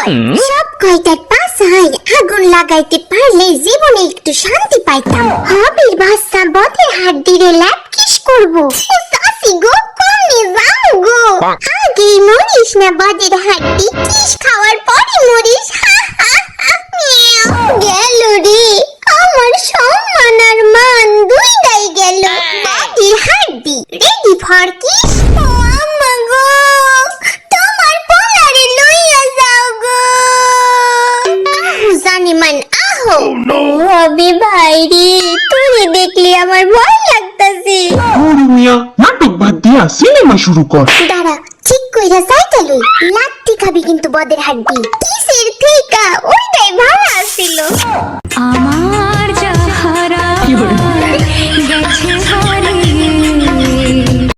সব কয়টার পাশায় আগুন লাগাইতে পারলে জীবনে একটু শান্তি পাইতাম। হবির বাচ্চা বদের হাড্ডিরে ল্যাপকিস করবো। সাসি গো কমে যাও গো, আগে মরিস না বদের হাড্ডি, কিস খাওয়ার পরে মরিস। গেল রে আমার সম্মান আর মান দুইটাই গেল। বদের হাড্ডি রেডি ফর কিস। ও আম্মা গো তোমার পোলারে লইয়া যাও গো। আহো জানিমান আহো। হবি ভাই রে তোরে দেখলে আমার ভয় লাগতাছে। মিয়া নাটক বাদ দিয়া সিনেমা শুরু কর। দাঁড়া ঠিক কইরা যাইতা লই, লাত্তি খাবি কিন্তু বদের হাড্ডি। কিসের থেকা ওইটাই ভালো ছিল। আমার